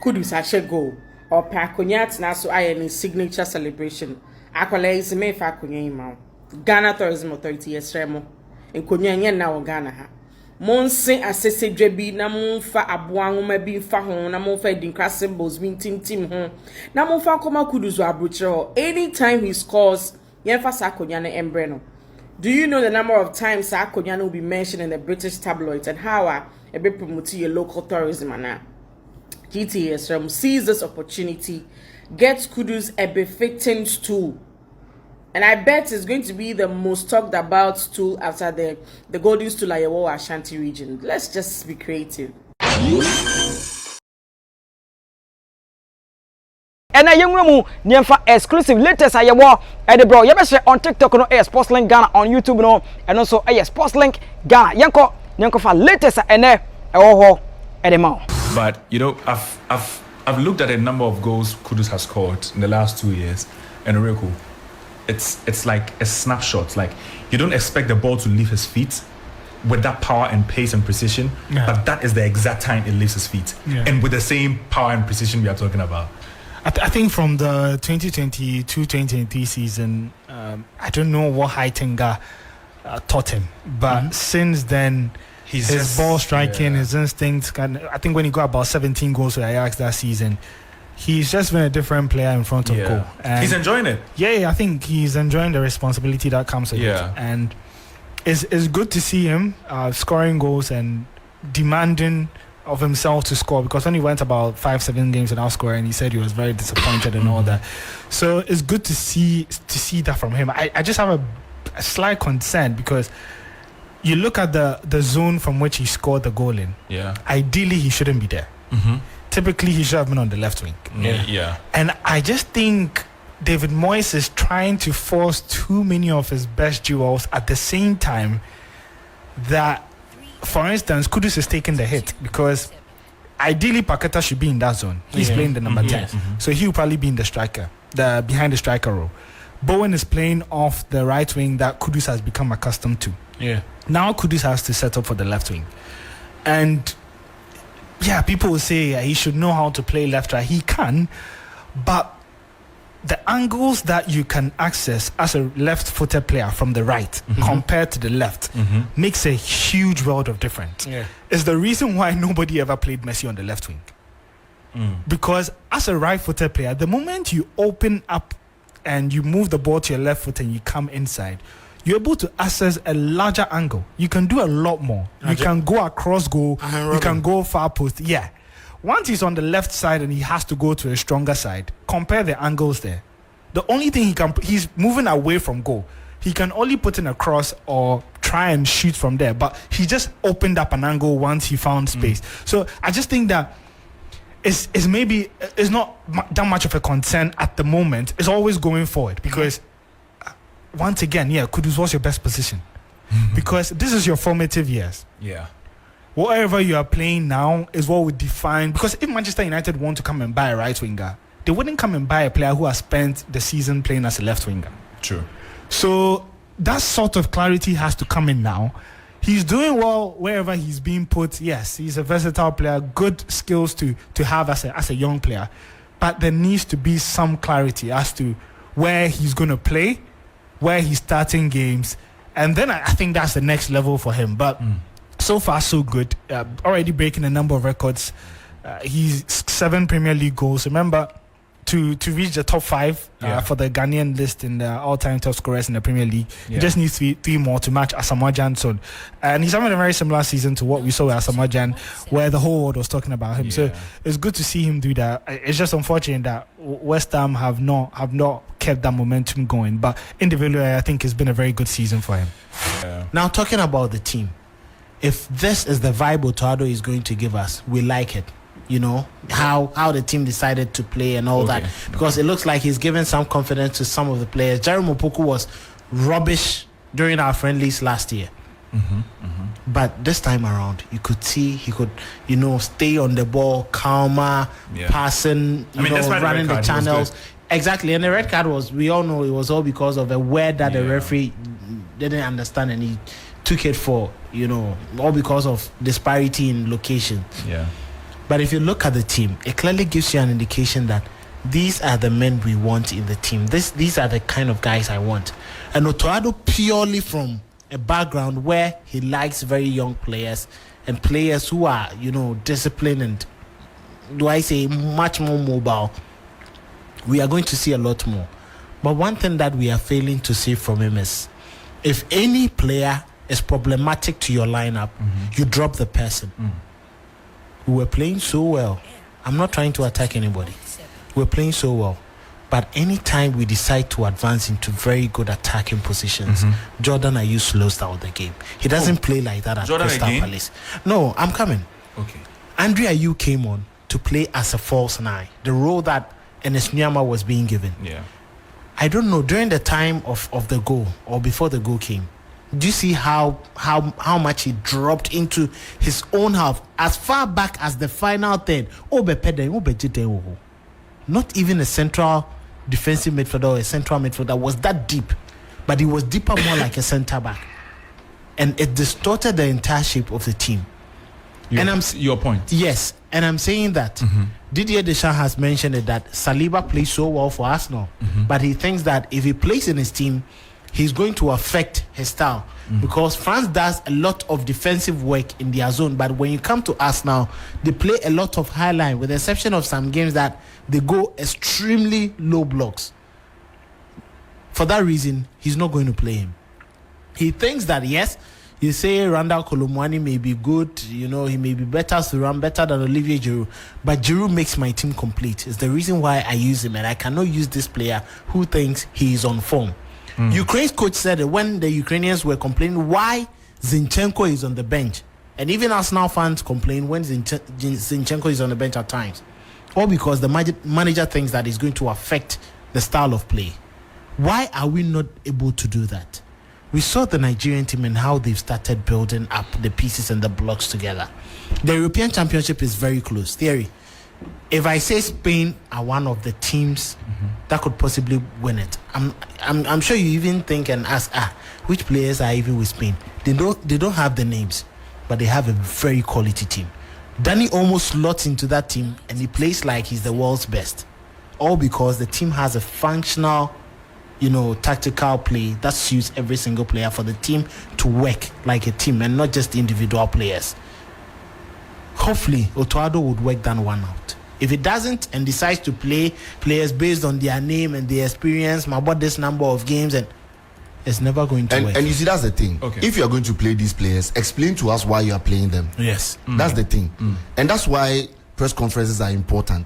Kudus actually go or Pakunyat na so I signature celebration. Akwala is me fa kunya ma. Ghana Tourism Authority esremo. En kunya nya na wo Ghana ha. Monse asese dwebi na monfa aboa nwoma bi fa ho na monfa dinkra symbols bi tim ho. Na monfa koma Kudus abrochero. Anytime he scores, yenfa sa kunya na embre no. Do you know the number of times sa kunya will be mentioned in the British tabloids and how a bit promote your local tourism and GTS sees this opportunity, gets Kudus a befitting stool. And I bet it's going to be the most talked about stool after the golden stool at Yewo Ashanti region. Let's just be creative. And I young room near exclusive latest I yewo Edinburgh. You better on TikTok no Sports Link Ghana on YouTube no and also Sports Link Ghana. Yanko for latest and Edinburgh. But you know, I've looked at a number of goals Kudus has scored in the last 2 years, and real cool. It's like a snapshot. Like you don't expect the ball to leave his feet with that power and pace and precision, but that is the exact time it leaves his feet, and with the same power and precision we are talking about. I think from the 2022-2023 season, I don't know what Heitinga taught him, but since then. His ball striking, his instincts. I think when he got about 17 goals with Ajax that season, he's just been a different player in front of goal. And he's enjoying it. Yeah, I think he's enjoying the responsibility that comes with it. And it's good to see him scoring goals and demanding of himself to score, because when he went about 5-7 games without scoring, he said he was very disappointed and all that. So it's good to see that from him. I just have a slight concern because you look at the zone from which he scored the goal in. Yeah. Ideally, he shouldn't be there. Typically, he should have been on the left wing. Yeah. And I just think David Moyes is trying to force too many of his best duels at the same time. That, for instance, Kudus is taking the hit because ideally Paqueta should be in that zone. He's playing the number 10, so he'll probably be in the striker, behind the striker role. Bowen is playing off the right wing that Kudus has become accustomed to. Now Kudus has to set up for the left wing. And people will say he should know how to play left right. He can, but the angles that you can access as a left-footed player from the right compared to the left makes a huge world of difference. It's the reason why nobody ever played Messi on the left wing. Because as a right-footed player, the moment you open up and you move the ball to your left foot and you come inside, you're able to access a larger angle. You can do a lot more. You can go across goal. You can go far post. Once he's on the left side and he has to go to a stronger side, compare the angles there. The only thing he's moving away from goal. He can only put in a cross or try and shoot from there. But he just opened up an angle once he found space. So I just think that it's not that much of a concern at the moment. It's always going forward because once again, Kudus was your best position because this is your formative years. Whatever you are playing now is what would define, because if Manchester United want to come and buy a right winger, they wouldn't come and buy a player who has spent the season playing as a left winger. True. So that sort of clarity has to come in now. He's doing well wherever he's being put. Yes, he's a versatile player, good skills to have as a young player. But there needs to be some clarity as to where he's going to play, where he's starting games. And then I think that's the next level for him. But so far, so good. Already breaking a number of records. He's 7 Premier League goals. Remember, to reach the top 5 for the Ghanaian list in the all-time top scorers in the Premier League, he just needs three more to match Asamoah Gyan's. And he's having a very similar season to what we saw with Asamoah Gyan, where the whole world was talking about him. So it's good to see him do that. It's just unfortunate that West Ham have not kept that momentum going. But individually, I think it's been a very good season for him. Now, talking about the team, if this is the vibe Otto Addo is going to give us, we like it. You know, how the team decided to play and all that. Because it looks like he's given some confidence to some of the players. Jeremy Opoku was rubbish during our friendlies last year. But this time around, you could see he could, stay on the ball, calmer, passing, running the channels. Exactly. And the red card we all know it was all because of a word that the referee didn't understand and he took it for, all because of disparity in location. But if you look at the team, it clearly gives you an indication that these are the men we want in the team. These are the kind of guys I want. And Otto Addo, purely from a background where he likes very young players and players who are, disciplined and, much more mobile, we are going to see a lot more. But one thing that we are failing to see from him is, if any player is problematic to your lineup, you drop the person. We were playing so well. I'm not trying to attack anybody. We're playing so well. But anytime we decide to advance into very good attacking positions, Jordan Ayew slows down the game. He doesn't play like that at Crystal Palace. No, I'm coming. Okay. Andre Ayew came on to play as a false nine, the role that Enes Nyama was being given. Yeah. I don't know, during the time of the goal or before the goal came, do you see how much he dropped into his own half as far back as the final third? Not even a central defensive midfielder or a central midfielder was that deep, but he was deeper, more like a centre back, and it distorted the entire shape of the team. Your point. Yes, and I'm saying that Didier Deschamps has mentioned it, that Saliba plays so well for Arsenal, but he thinks that if he plays in his team, he's going to affect his style, because France does a lot of defensive work in their zone, but when you come to Arsenal, they play a lot of high line, with the exception of some games that they go extremely low blocks. For that reason, he's not going to play him. He thinks that, yes, you say Randall Kolomwani may be good, he may be better to run, better than Olivier Giroud, but Giroud makes my team complete. It's the reason why I use him, and I cannot use this player who thinks he is on form. Ukraine's coach said that when the Ukrainians were complaining why Zinchenko is on the bench, and even Arsenal fans complain when Zinchenko is on the bench at times, all because the manager thinks that it's going to affect the style of play. Why are we not able to do that? We saw the Nigerian team and how they've started building up the pieces and the blocks together. The European Championship is very close. Theory, if I say Spain are one of the teams that could possibly win it, I'm sure you even think and ask, which players are even with Spain? They don't have the names, but they have a very quality team. Danny almost slots into that team, and he plays like he's the world's best, all because the team has a functional, tactical play that suits every single player for the team to work like a team and not just individual players. Hopefully, Otto Addo would work that one out. If it doesn't and decides to play players based on their name and their experience, about this number of games, and it's never going to work. And you see, that's the thing. Okay. If you are going to play these players, explain to us why you are playing them. Yes. That's the thing. And that's why press conferences are important.